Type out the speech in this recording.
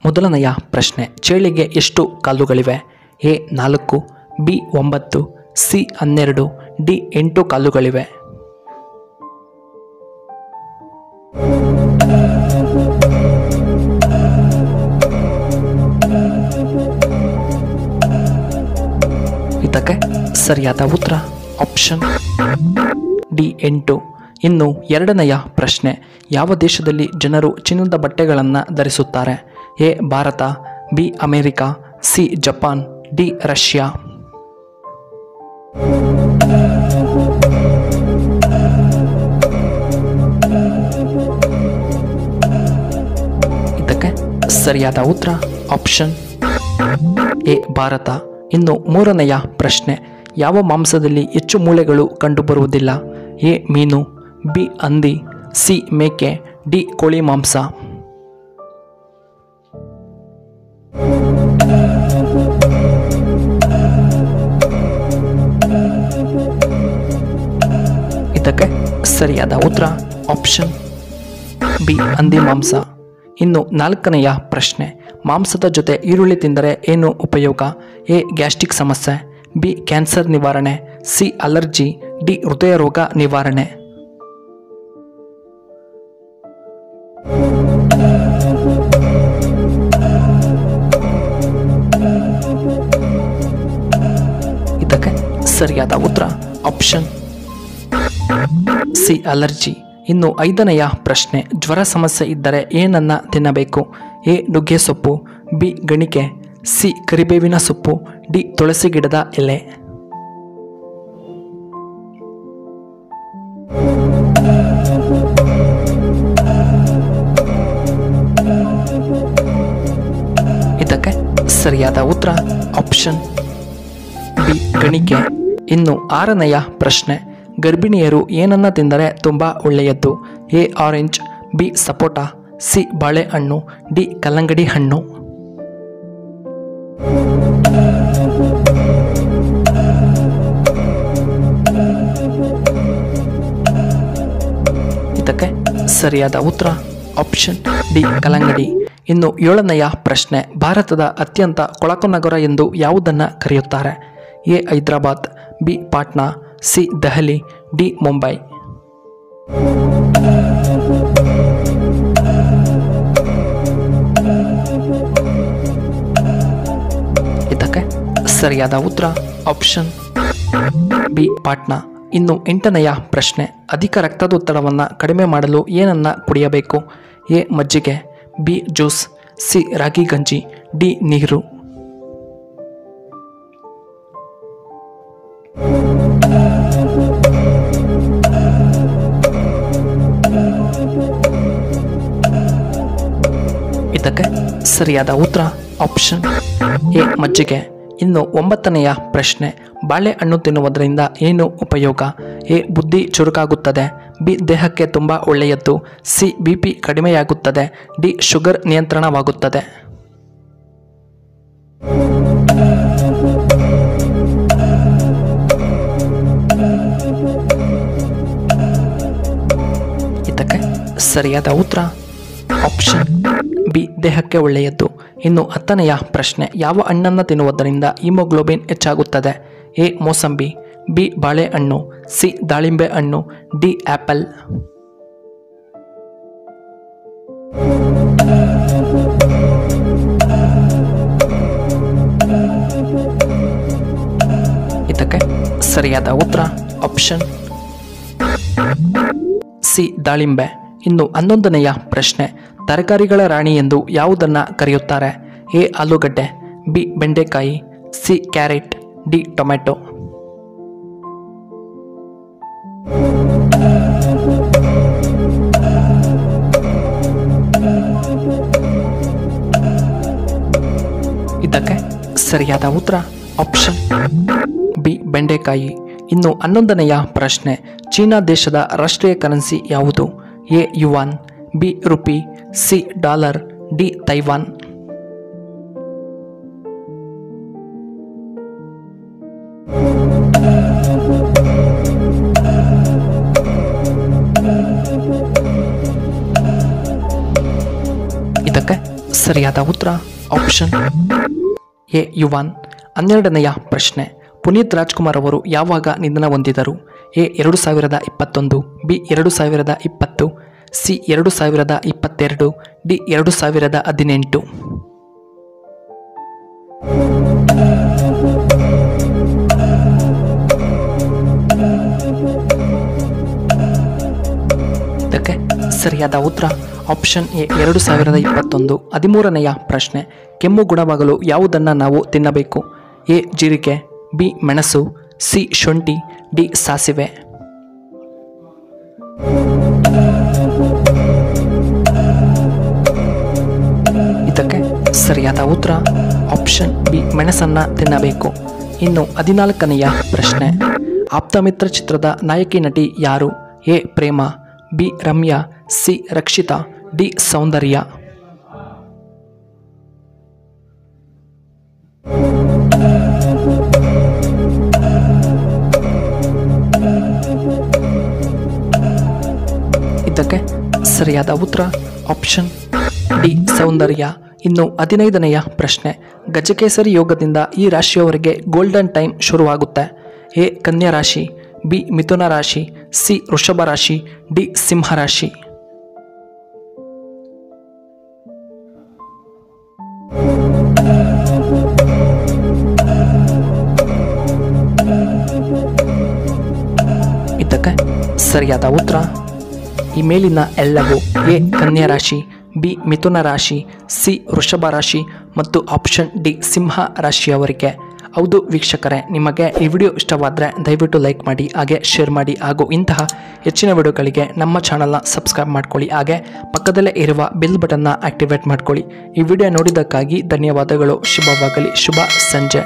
ಮೊದಲನೆಯ ಪ್ರಶ್ನೆ, ಚೇಳಿಗೆ ಎಷ್ಟು ಕಾಲುಗಳಿವೆ? ಎ 4, ಬಿ 9, ಸಿ 12, ಡಿ 8 ಕಾಲುಗಳಿವೆ. ಇದಕ್ಕೆ ಸರಿಯಾದ ಉತ್ತರ ಆಪ್ಷನ್ ಡಿ 8. ಇನ್ನು ಎರಡನೆಯ ಪ್ರಶ್ನೆ, ಯಾವ ದೇಶದಲ್ಲಿ ಜನರು ಚಿನ್ನದ ಬಟ್ಟೆಗಳನ್ನು ಧರಿಸುತ್ತಾರೆ? A Bharat, B America, C Japan, D Russia. ಇದಕ್ಕೆ ಸರಿಯಾದ ಉತ್ತರ ಆಪ್ಷನ್ ಎ ಭಾರತ. ಇನ್ನು ಮೂರನೆಯ ಪ್ರಶ್ನೆ, ಯಾವ ಮಾಂಸದಲ್ಲಿ ಹೆಚ್ಚು ಮೂಳೆಗಳು ಕಂಡುಬರುವುದಿಲ್ಲ? ಎ ಮೀನು, ಬಿ ಹಂದಿ, ಸಿ ಮೇಕೆ, ಡಿ ಕೋಳಿ ಮಾಂಸ. ಇದಕ್ಕೆ ಸರಿಯಾದ ಉತ್ತರ ಆಪ್ಷನ್ ಬಿ ಹಂದಿ ಮಾಂಸ. ಇನ್ನು ನಾಲ್ಕನೆಯ ಪ್ರಶ್ನೆ, ಮಾಂಸದ ಜೊತೆ ಈರುಳ್ಳಿ ತಿಂದರೆ ಏನು ಉಪಯೋಗ? ಎ ಗ್ಯಾಸ್ಟ್ರಿಕ್ ಸಮಸ್ಯೆ, ಬಿ ಕ್ಯಾನ್ಸರ್ ನಿವಾರಣೆ, ಸಿ ಅಲರ್ಜಿ, ಡಿ ಹೃದಯ ರೋಗ ನಿವಾರಣೆ. ಇದಕ್ಕೆ ಸರಿಯಾದ ಉತ್ತರ ಆಪ್ಷನ್ ಸಿ ಅಲರ್ಜಿ. ಇನ್ನು ಐದನೆಯ ಪ್ರಶ್ನೆ, ಜ್ವರ ಸಮಸ್ಯೆ ಇದ್ದರೆ ಏನನ್ನ ತಿನ್ನಬೇಕು? ಎ ನುಗ್ಗೆ ಸೊಪ್ಪು, ಬಿ ಗಣಿಕೆ, ಸಿ ಕರಿಬೇವಿನ ಸೊಪ್ಪು, ಡಿ ತುಳಸಿ ಗಿಡದ ಎಲೆ. ಇದಕ್ಕೆ ಸರಿಯಾದ ಉತ್ತರ ಆಪ್ಷನ್ ಬಿ ಗಣಿಕೆ. ಇನ್ನು ಆರನೆಯ ಪ್ರಶ್ನೆ, ಗರ್ಭಿಣಿಯರು ಏನನ್ನ ತಿಂದರೆ ತುಂಬ ಒಳ್ಳೆಯದ್ದು? ಎ ಆರೆಂಜ್, ಬಿ ಸಪೋಟ, ಸಿ ಬಾಳೆಹಣ್ಣು, ಡಿ ಕಲ್ಲಂಗಡಿ ಹಣ್ಣು. ಇದಕ್ಕೆ ಸರಿಯಾದ ಉತ್ತರ ಆಪ್ಷನ್ ಡಿ ಕಲ್ಲಂಗಡಿ. ಇನ್ನು ಏಳನೆಯ ಪ್ರಶ್ನೆ, ಭಾರತದ ಅತ್ಯಂತ ಕೊಳಕು ನಗರ ಎಂದು ಯಾವುದನ್ನು ಕರೆಯುತ್ತಾರೆ? A Hyderabad, B Patna, C Delhi, D Mumbai. ಇದಕ್ಕೆ ಸರಿಯಾದ ಉತ್ತರ ಆಪ್ಷನ್ ಬಿ ಪಾಟ್ನಾ. ಇನ್ನು ಎಂಟನೆಯ ಪ್ರಶ್ನೆ, ಅಧಿಕ ರಕ್ತದೊತ್ತಡವನ್ನು ಕಡಿಮೆ ಮಾಡಲು ಏನನ್ನ ಕುಡಿಯಬೇಕು? ಎ ಮಜ್ಜಿಗೆ, ಬಿ ಜ್ಯೂಸ್, ಸಿ ರಾಗಿ ಗಂಜಿ, ಡಿ ನೀರು. ಇದಕ್ಕೆ ಸರಿಯಾದ ಉತ್ತರ ಆಪ್ಷನ್ ಎ ಮಜ್ಜಿಗೆ. ಇನ್ನು ಒಂಬತ್ತನೆಯ ಪ್ರಶ್ನೆ, ಬಾಳೆಹಣ್ಣು ತಿನ್ನುವುದರಿಂದ ಏನು ಉಪಯೋಗ? ಎ ಬುದ್ಧಿ ಚುರುಕಾಗುತ್ತದೆ, ಬಿ ದೇಹಕ್ಕೆ ತುಂಬ ಒಳ್ಳೆಯದು, ಸಿ BP ಕಡಿಮೆಯಾಗುತ್ತದೆ, ಡಿ ಶುಗರ್ ನಿಯಂತ್ರಣವಾಗುತ್ತದೆ. ಇದಕ್ಕೆ ಸರಿಯಾದ ಉತ್ತರ ಆಪ್ಷನ್ ಬಿ ದೇಹಕ್ಕೆ ಒಳ್ಳೆಯದು. ಇನ್ನು ಹತ್ತನೆಯ ಪ್ರಶ್ನೆ, ಯಾವ ಹಣ್ಣನ್ನು ತಿನ್ನುವುದರಿಂದ ಹಿಮೋಗ್ಲೋಬಿನ್ ಹೆಚ್ಚಾಗುತ್ತದೆ? ಎ ಮೋಸಂಬಿ, ಬಿ ಬಾಳೆಹಣ್ಣು, ಸಿ ದಾಳಿಂಬೆ ಹಣ್ಣು, ಡಿ ಆಪಲ್. ಇದಕ್ಕೆ ಸರಿಯಾದ ಉತ್ತರ ಆಪ್ಷನ್ ಸಿ ದಾಳಿಂಬೆ. ಇನ್ನು 11ನೆಯ ಪ್ರಶ್ನೆ, ತರಕಾರಿಗಳ ರಾಣಿ ಎಂದು ಯಾವುದನ್ನು ಕರೆಯುತ್ತಾರೆ? ಎ ಆಲೂಗಡ್ಡೆ, ಬಿ ಬೆಂಡೆಕಾಯಿ, ಸಿ ಕ್ಯಾರೆಟ್, ಡಿ ಟೊಮೆಟೊ. ಇದಕ್ಕೆ ಸರಿಯಾದ ಉತ್ತರ ಆಪ್ಷನ್ ಬಿ ಬೆಂಡೆಕಾಯಿ. ಇನ್ನು 11ನೆಯ ಪ್ರಶ್ನೆ, ಚೀನಾ ದೇಶದ ರಾಷ್ಟ್ರೀಯ ಕರೆನ್ಸಿ ಯಾವುದು? A yuan, B rupee, C dollar, D Taiwan. ಇದಕ್ಕೆ ಸರಿಯಾದ ಉತ್ತರ ಆಪ್ಷನ್ ಎ ಯುವಾನ್. 12ನೆಯ ಪ್ರಶ್ನೆ, ಪುನೀತ್ ರಾಜ್ಕುಮಾರ್ ಅವರು ಯಾವಾಗ ನಿಧನ ಹೊಂದಿದರು? A 2021, B 2020, C 2022, D 2018. ಇದಕ್ಕೆ ಸರಿಯಾದ ಉತ್ತರ ಆಪ್ಷನ್ ಎ 2021. 13ನೆಯ ಪ್ರಶ್ನೆ, ಕೆಮ್ಮು ಗುಣವಾಗಲು ಯಾವುದನ್ನು ನಾವು ತಿನ್ನಬೇಕು? ಎ ಜೀರಿಗೆ, ಬಿ ಮೆಣಸು, ಸಿ ಶುಂಠಿ, ಡಿ ಸಾಸಿವೆ. ಇದಕ್ಕೆ ಸರಿಯಾದ ಉತ್ತರ ಆಪ್ಷನ್ ಬಿ ಮೆಣಸನ್ನ ತಿನ್ನಬೇಕು. ಇನ್ನು 14ನೆಯ ಪ್ರಶ್ನೆ, ಆಪ್ತಮಿತ್ರ ಚಿತ್ರದ ನಾಯಕಿ ನಟಿ ಯಾರು? A Prema, B Ramya, C Rakshita, D Soundarya. ಇದಕ್ಕೆ ಸರಿಯಾದ ಉತ್ತರ ಆಪ್ಷನ್ ಡಿ ಸೌಂದರ್ಯ. ಇನ್ನು 15ನೆಯ ಪ್ರಶ್ನೆ, ಗಜಕೇಸರಿ ಯೋಗದಿಂದ ಈ ರಾಶಿಯವರೆಗೆ ಗೋಲ್ಡನ್ ಟೈಮ್ ಶುರುವಾಗುತ್ತೆ. ಎ ಕನ್ಯಾ ರಾಶಿ, ಬಿ ಮಿಥುನ ರಾಶಿ, ಸಿ ವೃಷಭ ರಾಶಿ, ಡಿ ಸಿಂಹ ರಾಶಿ. ಇದಕ್ಕೆ ಸರಿಯಾದ ಉತ್ತರ ಈ ಮೇಲಿನ ಎಲ್ಲವೂ. ಎ ಕನ್ಯಾ ರಾಶಿ, ಬಿ ಮಿಥುನ ರಾಶಿ, ಸಿ ವೃಷಭ ರಾಶಿ ಮತ್ತು ಆಪ್ಷನ್ ಡಿ ಸಿಂಹ ರಾಶಿಯವರಿಗೆ. ಹೌದು ವೀಕ್ಷಕರೇ, ನಿಮಗೆ ಈ ವಿಡಿಯೋ ಇಷ್ಟವಾದರೆ ದಯವಿಟ್ಟು ಲೈಕ್ ಮಾಡಿ, ಹಾಗೆ ಶೇರ್ ಮಾಡಿ, ಹಾಗೂ ಇಂತಹ ಹೆಚ್ಚಿನ ವಿಡಿಯೋಗಳಿಗೆ ನಮ್ಮ ಚಾನಲ್ನ ಸಬ್ಸ್ಕ್ರೈಬ್ ಮಾಡ್ಕೊಳ್ಳಿ, ಹಾಗೆ ಪಕ್ಕದಲ್ಲೇ ಇರುವ ಬೆಲ್ ಬಟನ್ನ ಆಕ್ಟಿವೇಟ್ ಮಾಡ್ಕೊಳ್ಳಿ. ಈ ವಿಡಿಯೋ ನೋಡಿದ್ದಕ್ಕಾಗಿ ಧನ್ಯವಾದಗಳು. ಶುಭವಾಗಲಿ. ಶುಭ ಸಂಜೆ.